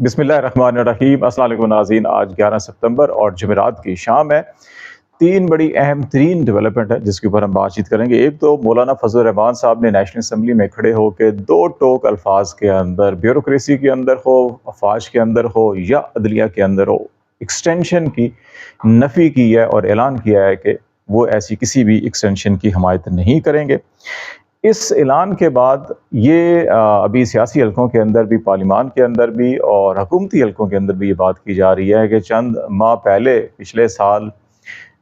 بسم اللہ الرحمن الرحیم۔ السلام علیکم ناظرین، آج 11 ستمبر اور جمعرات کی شام ہے۔ تین بڑی اہم ترین ڈیولپمنٹ ہے جس کے اوپر ہم بات چیت کریں گے۔ ایک تو مولانا فضل الرحمان صاحب نے نیشنل اسمبلی میں کھڑے ہو کے دو ٹوک الفاظ کے اندر، بیوروکریسی کے اندر ہو، افواج کے اندر ہو یا عدلیہ کے اندر ہو، ایکسٹینشن کی نفی کی ہے اور اعلان کیا ہے کہ وہ ایسی کسی بھی ایکسٹینشن کی حمایت نہیں کریں گے۔ اس اعلان کے بعد یہ ابھی سیاسی حلقوں کے اندر بھی، پارلیمان کے اندر بھی اور حکومتی حلقوں کے اندر بھی یہ بات کی جا رہی ہے کہ چند ماہ پہلے پچھلے سال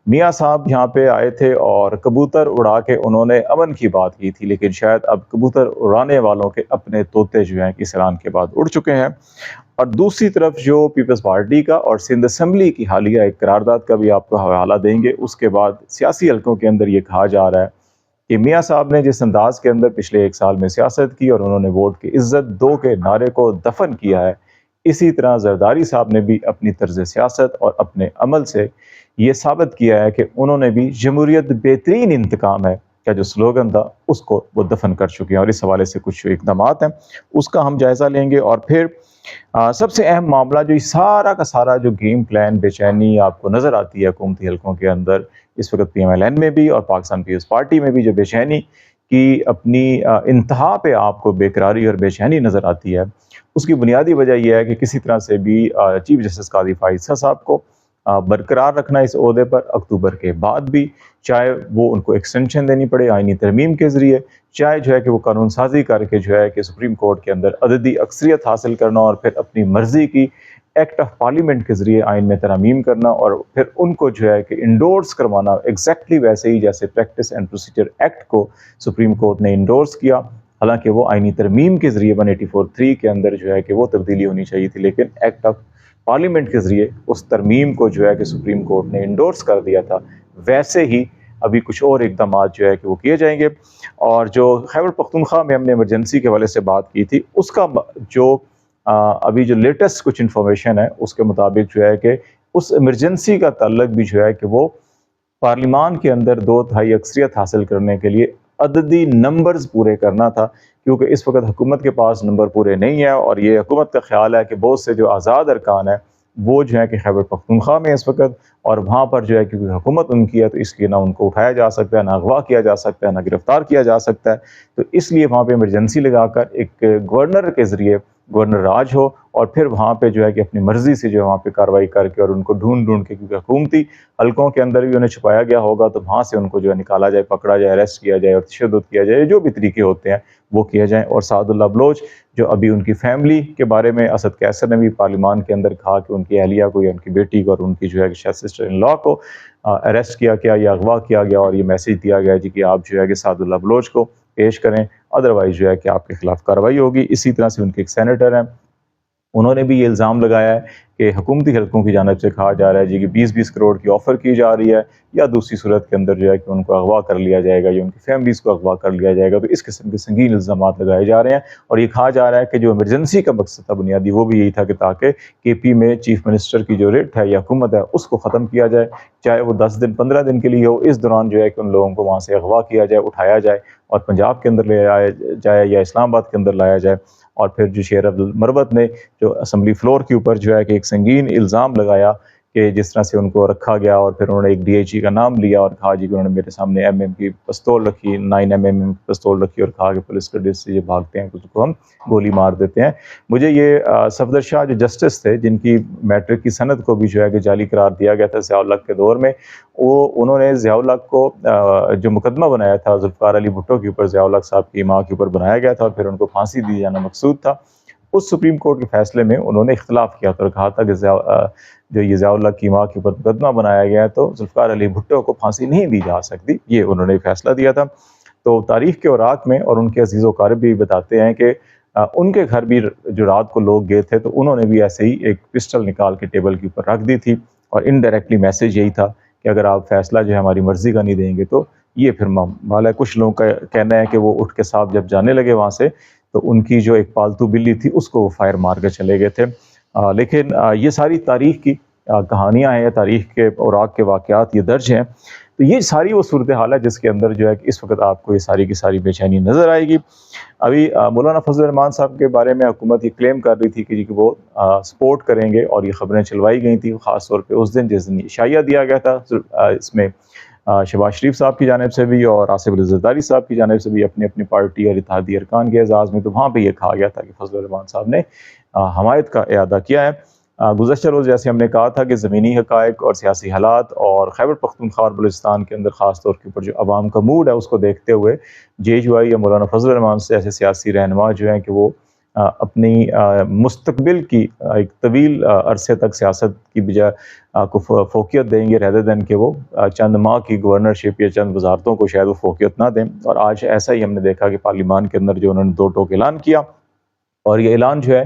میاں صاحب یہاں پہ آئے تھے اور کبوتر اڑا کے انہوں نے امن کی بات کی تھی، لیکن شاید اب کبوتر اڑانے والوں کے اپنے طوطے جو ہیں اس اعلان کے بعد اڑ چکے ہیں۔ اور دوسری طرف جو پیپلز پارٹی کا اور سندھ اسمبلی کی حالیہ ایک قرارداد کا بھی آپ کو حوالہ دیں گے، اس کے بعد سیاسی حلقوں کے اندر یہ کہا جا رہا ہے کہ میاں صاحب نے جس انداز کے اندر پچھلے ایک سال میں سیاست کی اور انہوں نے ووٹ کی عزت دو کے نعرے کو دفن کیا ہے، اسی طرح زرداری صاحب نے بھی اپنی طرز سیاست اور اپنے عمل سے یہ ثابت کیا ہے کہ انہوں نے بھی جمہوریت بہترین انتقام ہے کا جو سلوگن تھا اس کو وہ دفن کر چکے ہیں، اور اس حوالے سے کچھ اقدامات ہیں اس کا ہم جائزہ لیں گے۔ اور پھر سب سے اہم معاملہ جو سارا کا سارا جو گیم پلان بے چینی آپ کو نظر آتی ہے حکومتی حلقوں کے اندر اس وقت پی ایم ایل این میں بھی اور پاکستان پیپلز پارٹی میں بھی، جو بے چینی کی اپنی انتہا پہ آپ کو بے قراری اور بے چینی نظر آتی ہے، اس کی بنیادی وجہ یہ ہے کہ کسی طرح سے بھی چیف جسٹس قاضی فائز صاحب کو برقرار رکھنا اس عہدے پر اکتوبر کے بعد بھی، چاہے وہ ان کو ایکسٹینشن دینی پڑے آئینی ترمیم کے ذریعے، چاہے جو ہے کہ وہ قانون سازی کر کے جو ہے کہ سپریم کورٹ کے اندر عددی اکثریت حاصل کرنا اور پھر اپنی مرضی کی ایکٹ آف پارلیمنٹ کے ذریعے آئین میں ترامیم کرنا اور پھر ان کو جو ہے کہ انڈورس کروانا، ایگزیکٹلی ویسے ہی جیسے پریکٹس اینڈ پروسیجر ایکٹ کو سپریم کورٹ نے انڈورس کیا، حالانکہ وہ آئینی ترمیم کے ذریعے 184(3) کے اندر جو ہے کہ وہ تبدیلی ہونی چاہیے تھی، لیکن ایکٹ آف پارلیمنٹ کے ذریعے اس ترمیم کو جو ہے کہ سپریم کورٹ نے انڈورس کر دیا تھا۔ ویسے ہی ابھی کچھ اور اقدامات جو ہے کہ وہ کیے جائیں گے۔ اور جو خیبر پختونخوا میں ہم نے ایمرجنسی کے حوالے سے بات کی تھی، اس کا جو ابھی جو لیٹسٹ کچھ انفارمیشن ہے اس کے مطابق جو ہے کہ اس ایمرجنسی کا تعلق بھی جو ہے کہ وہ پارلیمان کے اندر 2/3 اکثریت حاصل کرنے کے لیے عددی نمبرز پورے کرنا تھا، کیونکہ اس وقت حکومت کے پاس نمبر پورے نہیں ہیں، اور یہ حکومت کا خیال ہے کہ بہت سے جو آزاد ارکان ہیں وہ جو ہے کہ خیبر پختونخوا میں اس وقت، اور وہاں پر جو ہے کیونکہ حکومت ان کی ہے تو اس لیے نہ ان کو اٹھایا جا سکتا ہے، نہ اغوا کیا جا سکتا ہے، نہ گرفتار کیا جا سکتا ہے، تو اس لیے وہاں پہ ایمرجنسی لگا کر ایک گورنر کے ذریعے گورنر راج ہو، اور پھر وہاں پہ جو ہے کہ اپنی مرضی سے جو ہے وہاں پہ کارروائی کر کے اور ان کو ڈھونڈ کے، کیونکہ حکومتی حلقوں کے اندر بھی انہیں چھپایا گیا ہوگا تو وہاں سے ان کو جو ہے نکالا جائے، پکڑا جائے، اریسٹ کیا جائے اور تشدد کیا جائے، جو بھی طریقے ہوتے ہیں وہ کیے جائیں۔ اور سعد اللہ بلوچ جو ابھی ان کی فیملی کے بارے میں اسد قیصر نے بھی پارلیمان کے اندر کہا کہ ان کی اہلیہ کو یا ان کی بیٹی کو اور ان کی جو ہے شاید سسٹر ان لا کو اریسٹ کیا گیا یا اغوا کیا گیا، اور یہ میسج دیا گیا جی کہ آپ جو ہے کہ سعد اللہ بلوچ کو پیش کریں، ادروائز جو ہے کہ آپ کے خلاف کارروائی ہوگی۔ اسی طرح سے ان کے ایک سینیٹر ہیں، انہوں نے بھی یہ الزام لگایا ہے کہ حکومتی حلقوں کی جانب سے کہا جا رہا ہے جی کہ 20 کروڑ کی آفر کی جا رہی ہے، یا دوسری صورت کے اندر جو ہے کہ ان کو اغوا کر لیا جائے گا یا ان کی فیملیز کو اغوا کر لیا جائے گا، تو اس قسم کے سنگین الزامات لگائے جا رہے ہیں۔ اور یہ کہا جا رہا ہے کہ جو ایمرجنسی کا مقصد تھا بنیادی وہ بھی یہی تھا کہ تاکہ کے پی میں چیف منسٹر کی جو ریٹ ہے یا حکومت ہے اس کو ختم کیا جائے، چاہے وہ 10 دن 15 دن کے لیے ہو، اس دوران جو ہے کہ ان لوگوں کو وہاں سے اغوا کیا جائے، اٹھایا جائے اور پنجاب کے اندر لے آیا جائے یا اسلام آباد کے اندر لایا جائے۔ اور پھر جو شیر عبد المروت نے جو اسمبلی فلور کے اوپر جو ہے کہ ایک سنگین الزام لگایا کہ جس طرح سے ان کو رکھا گیا، اور پھر انہوں نے ایک ڈی ایچ ای کا نام لیا اور کہا جی کہ انہوں نے میرے سامنے ایم کی پستول رکھی، 9mm کی پستول رکھی، اور کہا کہ پولیس کے سے یہ بھاگتے ہیں تو اس کو ہم گولی مار دیتے ہیں۔ مجھے یہ صفدر شاہ جو جسٹس تھے جن کی میٹرک کی سند کو بھی جو ہے کہ جعلی قرار دیا گیا تھا ضیاء الحق کے دور میں، انہوں نے ضیاء الحق کو جو مقدمہ بنایا تھا ذوالفقار علی بھٹو کے اوپر، ضیاء الحق صاحب کی ماں کے اوپر بنایا گیا تھا اور پھر ان کو پھانسی دی جانا مقصود تھا، اس سپریم کورٹ کے فیصلے میں انہوں نے اختلاف کیا تھا اور کہا تھا کہ جو یہ ضیاء الحق کی ماں کے اوپر مقدمہ بنایا گیا ہے تو ذوالفقار علی بھٹو کو پھانسی نہیں دی جا سکتی، یہ انہوں نے فیصلہ دیا تھا۔ تو تاریخ کے اوراق میں اور ان کے عزیز و اقارب بھی بتاتے ہیں کہ ان کے گھر بھی جو رات کو لوگ گئے تھے تو انہوں نے بھی ایسے ہی ایک پسٹل نکال کے ٹیبل کے اوپر رکھ دی تھی، اور انڈائریکٹلی میسج یہی تھا کہ اگر آپ فیصلہ جو ہے ہماری مرضی کا نہیں دیں گے تو یہ پھر معاملہ ہے۔ کچھ لوگوں کا کہنا ہے کہ وہ اٹھ کے صاحب جب جانے لگے وہاں سے تو ان کی جو ایک پالتو بلی تھی اس کو وہ فائر مار کے چلے گئے تھے۔ لیکن یہ ساری تاریخ کی کہانیاں ہیں، تاریخ کے اوراق کے واقعات یہ درج ہیں۔ تو یہ ساری وہ صورتحال ہے جس کے اندر جو ہے کہ اس وقت آپ کو یہ ساری کی ساری بے چینی نظر آئے گی۔ ابھی مولانا فضل الرحمان صاحب کے بارے میں حکومت یہ کلیم کر رہی تھی کہ وہ سپورٹ کریں گے، اور یہ خبریں چلوائی گئی تھیں خاص طور پہ اس دن جس دن عشائیہ دیا گیا تھا۔ اس میں شہباز شریف صاحب کی جانب سے بھی اور آصف علی زرداری صاحب کی جانب سے بھی اپنی اپنی پارٹی اور اتحادی ارکان کے اعزاز میں، تو وہاں پہ یہ کہا گیا تھا کہ فضل الرحمان صاحب نے حمایت کا اعادہ کیا ہے۔ گزشتہ روز جیسے ہم نے کہا تھا کہ زمینی حقائق اور سیاسی حالات اور خیبر پختونخوا اور بلوچستان کے اندر خاص طور کے اوپر جو عوام کا موڈ ہے اس کو دیکھتے ہوئے JUI یا مولانا فضل الرحمان سے ایسے سیاسی رہنما جو ہیں کہ وہ اپنی مستقبل کی ایک طویل عرصے تک سیاست کی بجائے کو فوقیت دیں گے ریدر دین کہ وہ چند ماہ کی گورنرشپ یا چند وزارتوں کو شاید وہ فوقیت نہ دیں۔ اور آج ایسا ہی ہم نے دیکھا کہ پارلیمان کے اندر جو انہوں نے 2 ٹوک اعلان کیا، اور یہ اعلان جو ہے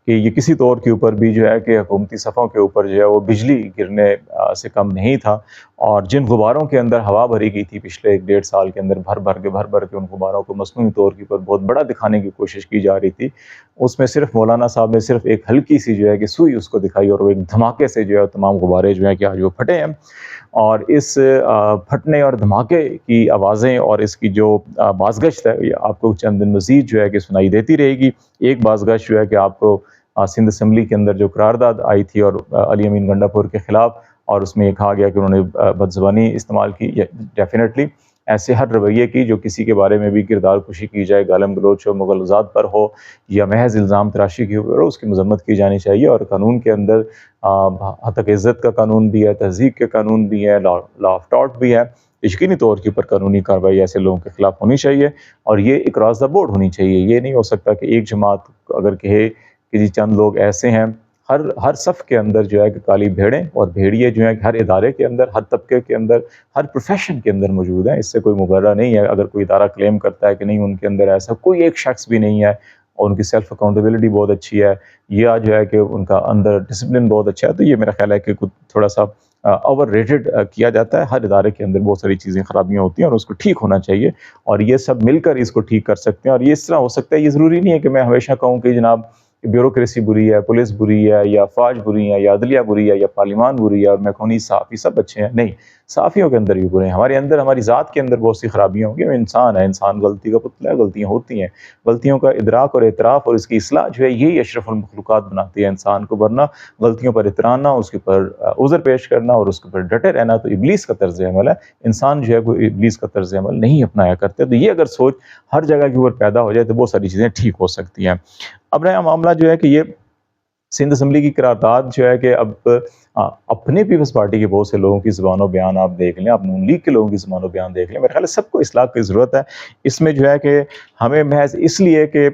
کہ یہ کسی طور کے اوپر بھی جو ہے کہ حکومتی صفوں کے اوپر جو ہے وہ بجلی گرنے سے کم نہیں تھا، اور جن غباروں کے اندر ہوا بھری گئی تھی پچھلے 1.5 سال کے اندر بھر بھر کے ان غباروں کو مصنوعی طور کے اوپر بہت بڑا دکھانے کی کوشش کی جا رہی تھی، اس میں صرف مولانا صاحب نے صرف ایک ہلکی سی جو ہے کہ سوئی اس کو دکھائی، اور وہ ایک دھماکے سے جو ہے تمام غبارے جو ہیں کہ آج وہ پھٹے ہیں۔ اور اس پھٹنے اور دھماکے کی آوازیں اور اس کی جو بازگشت ہے یہ آپ کو چند دن مزید جو ہے کہ سنائی دیتی رہے گی۔ ایک بازگشت جو ہے کہ آپ کو سندھ اسمبلی کے اندر جو قرارداد آئی تھی اور علی امین گنڈا پور کے خلاف، اور اس میں یہ کہا گیا کہ انہوں نے بدزبانی استعمال کی، ڈیفینیٹلی ایسے ہر رویے کی جو کسی کے بارے میں بھی کردار کشی کی جائے، گالم گلوچ ہو، مغالطات پر ہو یا محض الزام تراشی کی ہو، اس کی مذمت کی جانی چاہیے۔ اور قانون کے اندر حتک عزت کا قانون بھی ہے، تہذیب کے قانون بھی ہے، لا آف ٹارٹ بھی ہے، یقینی طور کے اوپر قانونی کارروائی ایسے لوگوں کے خلاف ہونی چاہیے، اور یہ اکراس دا بورڈ ہونی چاہیے۔ یہ نہیں ہو سکتا کہ ایک جماعت اگر کہے کہ جی چند لوگ ایسے ہیں، ہر صف کے اندر جو ہے کہ کالی بھیڑیں اور بھیڑیے جو ہیں ہر ادارے کے اندر، ہر طبقے کے اندر، ہر پروفیشن کے اندر موجود ہیں۔ اس سے کوئی مبرہ نہیں ہے اگر کوئی ادارہ کلیم کرتا ہے کہ نہیں ان کے اندر ایسا کوئی ایک شخص بھی نہیں ہے، اور ان کی سیلف اکاؤنٹیبلٹی بہت اچھی ہے، یا جو ہے کہ ان کا اندر ڈسپلن بہت اچھا ہے، تو یہ میرا خیال ہے کہ تھوڑا سا اوور ریٹڈ کیا جاتا ہے۔ ہر ادارے کے اندر بہت ساری چیزیں خرابیاں ہوتی ہیں اور اس کو ٹھیک ہونا چاہیے، اور یہ سب مل کر اس کو ٹھیک کر سکتے ہیں۔ اور یہ اس طرح ہو سکتا ہے، یہ ضروری نہیں ہے کہ میں ہمیشہ کہوں کہ جناب بیوروکریسی بری ہے، پولیس بری ہے، یا فوج بری ہے، یا عدلیہ بری ہے، یا پارلیمان بری ہے، اور میں کہوں نہیں صحافی سب اچھے ہیں، نہیں، صحافیوں کے اندر بھی برے ہیں، ہمارے اندر ہماری ذات کے اندر بہت سی خرابیاں ہوں گی، انسان ہے، انسان غلطی کا پتلا ہے، غلطیاں ہوتی ہیں، غلطیوں کا ادراک اور اعتراف اور اس کی اصلاح جو ہے یہی اشرف المخلوقات بناتی ہے انسان کو، ورنہ غلطیوں پر اترانا، اس کے اوپر عذر پیش کرنا اور اس کے اوپر ڈٹے رہنا تو ابلیس کا طرز عمل ہے۔ انسان جو ہے وہ ابلیس کا طرز عمل نہیں اپنایا کرتے، تو یہ اگر سوچ ہر جگہ کے اوپر پیدا ہو جائے تو بہت ساری چیزیں ٹھیک ہو سکتی ہیں۔ اب رہا معاملہ جو ہے کہ یہ سندھ اسمبلی کی قرارداد جو ہے کہ اب اپنے پیپلز پارٹی کے بہت سے لوگوں کی زبان و بیان آپ دیکھ لیں، آپ نون لیگ کے لوگوں کی زبان و بیان دیکھ لیں، میرے خیال ہے سب کو اصلاح کی ضرورت ہے۔ اس میں جو ہے کہ ہمیں محض اس لیے کہ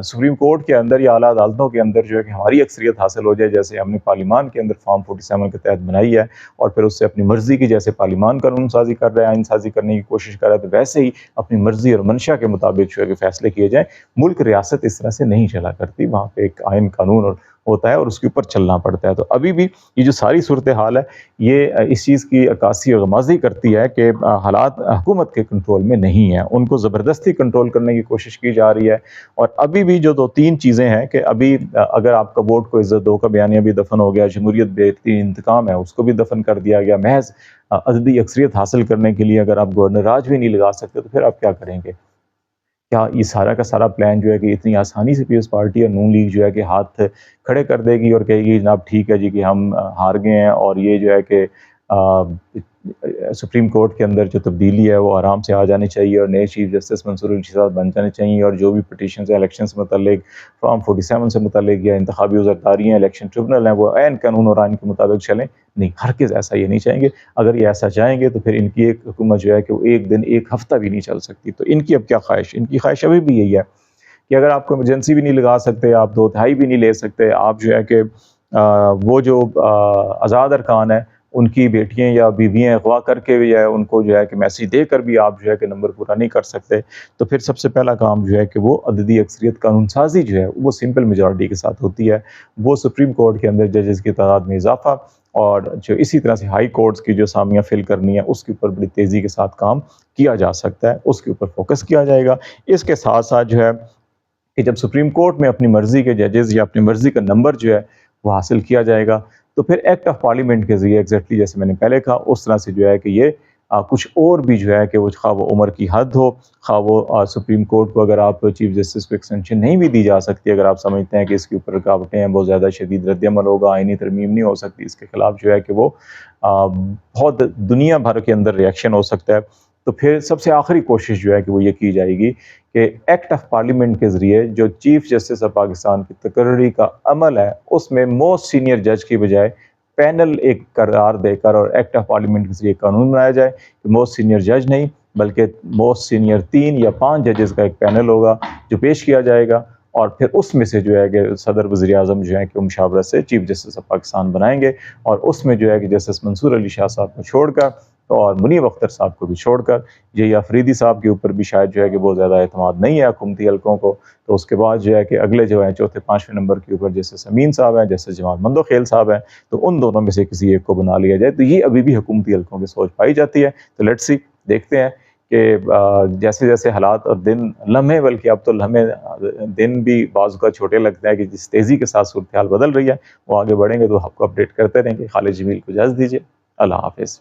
سپریم کورٹ کے اندر یا اعلیٰ عدالتوں کے اندر جو ہے کہ ہماری اکثریت حاصل ہو جائے، جیسے ہم نے پارلیمان کے اندر فارم 47 کے تحت بنائی ہے، اور پھر اس سے اپنی مرضی کی جیسے پارلیمان قانون سازی کر رہا ہے، آئین سازی کرنے کی کوشش کر رہا ہے، تو ویسے ہی اپنی مرضی اور منشا کے مطابق جو ہے کہ فیصلے کیے جائیں۔ ملک ریاست اس طرح سے نہیں چلا کرتی، وہاں پہ ایک آئین قانون ہوتا ہے اور اس کے اوپر چلنا پڑتا ہے۔ تو ابھی بھی یہ جو ساری صورتحال ہے یہ اس چیز کی عکاسی اور غمازی کرتی ہے کہ حالات حکومت کے کنٹرول میں نہیں ہیں، ان کو زبردستی کنٹرول کرنے کی کوشش کی جا رہی ہے۔ اور ابھی بھی جو 2-3 چیزیں ہیں کہ ابھی اگر آپ کا ووٹ کو عزت دو کا بیانیہ بھی دفن ہو گیا، جمہوریت بہترین انتقام ہے اس کو بھی دفن کر دیا گیا، محض عددی اکثریت حاصل کرنے کے لیے اگر آپ گورنر راج بھی نہیں لگا سکتے تو پھر آپ کیا کریں گے؟ کیا یہ سارا کا سارا پلان جو ہے کہ اتنی آسانی سے پیپلز پارٹی اور نون لیگ جو ہے کہ ہاتھ کھڑے کر دے گی اور کہے گی جناب ٹھیک ہے جی کہ ہم ہار گئے ہیں، اور یہ جو ہے کہ سپریم کورٹ کے اندر جو تبدیلی ہے وہ آرام سے آ جانی چاہیے، اور نئے چیف جسٹس منصور علی صاحب بن جانے چاہیے، اور جو بھی پٹیشنز ہیں الیکشن سے متعلق، فارم 47 سے متعلق یا انتخابی عذرداری ہیں، الیکشن ٹریبونل ہیں، وہ عین قانون اور آئین کے مطابق چلیں؟ نہیں، ہرگز ایسا یہ نہیں چاہیں گے۔ اگر یہ ایسا چاہیں گے تو پھر ان کی ایک حکومت جو ہے کہ وہ ایک دن ایک ہفتہ بھی نہیں چل سکتی۔ تو ان کی اب کیا خواہش؟ ان کی خواہش ابھی بھی یہی ہے کہ اگر آپ کو ایمرجنسی بھی نہیں لگا سکتے، آپ 2/3 بھی نہیں لے سکتے، آپ جو ہے کہ وہ جو آزاد ارکان ہیں ان کی بیٹیاں یا بیویاں اغوا کر کے بھی ہے ان کو جو ہے کہ میسیج دے کر بھی آپ جو ہے کہ نمبر پورا نہیں کر سکتے، تو پھر سب سے پہلا کام جو ہے کہ وہ عددی اکثریت قانون سازی جو ہے وہ سمپل میجورٹی کے ساتھ ہوتی ہے، وہ سپریم کورٹ کے اندر ججز کی تعداد میں اضافہ، اور جو اسی طرح سے ہائی کورٹس کی جو اسامیاں فل کرنی ہے اس کے اوپر بڑی تیزی کے ساتھ کام کیا جا سکتا ہے، اس کے اوپر فوکس کیا جائے گا۔ اس کے ساتھ ساتھ جو ہے کہ جب سپریم کورٹ میں اپنی مرضی کے ججز یا اپنی مرضی کا نمبر جو ہے وہ حاصل کیا جائے گا تو پھر ایکٹ آف پارلیمنٹ کے ذریعے ایگزیکٹلی جیسے میں نے پہلے کہا اس طرح سے جو ہے کہ یہ کچھ اور بھی جو ہے کہ وہ خواہ وہ عمر کی حد ہو، خواہ وہ سپریم کورٹ کو اگر آپ چیف جسٹس کو ایکسٹینشن نہیں بھی دی جا سکتی، اگر آپ سمجھتے ہیں کہ اس کے اوپر رکاوٹیں ہیں، بہت زیادہ شدید رد عمل ہوگا، آئینی ترمیم نہیں ہو سکتی، اس کے خلاف جو ہے کہ وہ بہت دنیا بھر کے اندر ریئیکشن ہو سکتا ہے، تو پھر سب سے آخری کوشش جو ہے کہ وہ یہ کی جائے گی کہ ایکٹ آف پارلیمنٹ کے ذریعے جو چیف جسٹس آف پاکستان کی تقرری کا عمل ہے اس میں موسٹ سینئر جج کی بجائے پینل ایک قرار دے کر اور ایکٹ آف پارلیمنٹ کے ذریعے قانون بنایا جائے کہ موسٹ سینئر جج نہیں بلکہ موسٹ سینئر 3 یا 5 ججز کا ایک پینل ہوگا جو پیش کیا جائے گا، اور پھر اس میں سے جو ہے کہ صدر وزیر اعظم جو ہے کہ مشاورت سے چیف جسٹس آف پاکستان بنائیں گے، اور اس میں جو ہے کہ جسٹس منصور علی شاہ صاحب کو چھوڑ کر اور منیب اختر صاحب کو بھی چھوڑ کر یہ افریدی صاحب کے اوپر بھی شاید جو ہے کہ بہت زیادہ اعتماد نہیں ہے حکومتی حلقوں کو، تو اس کے بعد جو ہے کہ اگلے جو ہیں چوتھے 5ویں نمبر کے اوپر جیسے سمین صاحب ہیں، جیسے جمال مندوخیل صاحب ہیں، تو ان دونوں میں سے کسی ایک کو بنا لیا جائے، تو یہ ابھی بھی حکومتی حلقوں کی سوچ پائی جاتی ہے۔ تو لیٹس سی، دیکھتے ہیں کہ جیسے جیسے حالات اور دن لمحے، بلکہ اب تو لمحے دن بھی بعض اوقات چھوٹے لگتے ہیں کہ جس تیزی کے ساتھ صورتحال بدل رہی ہے وہ آگے بڑھیں گے تو آپ کو اپڈیٹ کرتے رہیں گے۔ خالد جمیل کو اجازت دیجیے، اللہ حافظ۔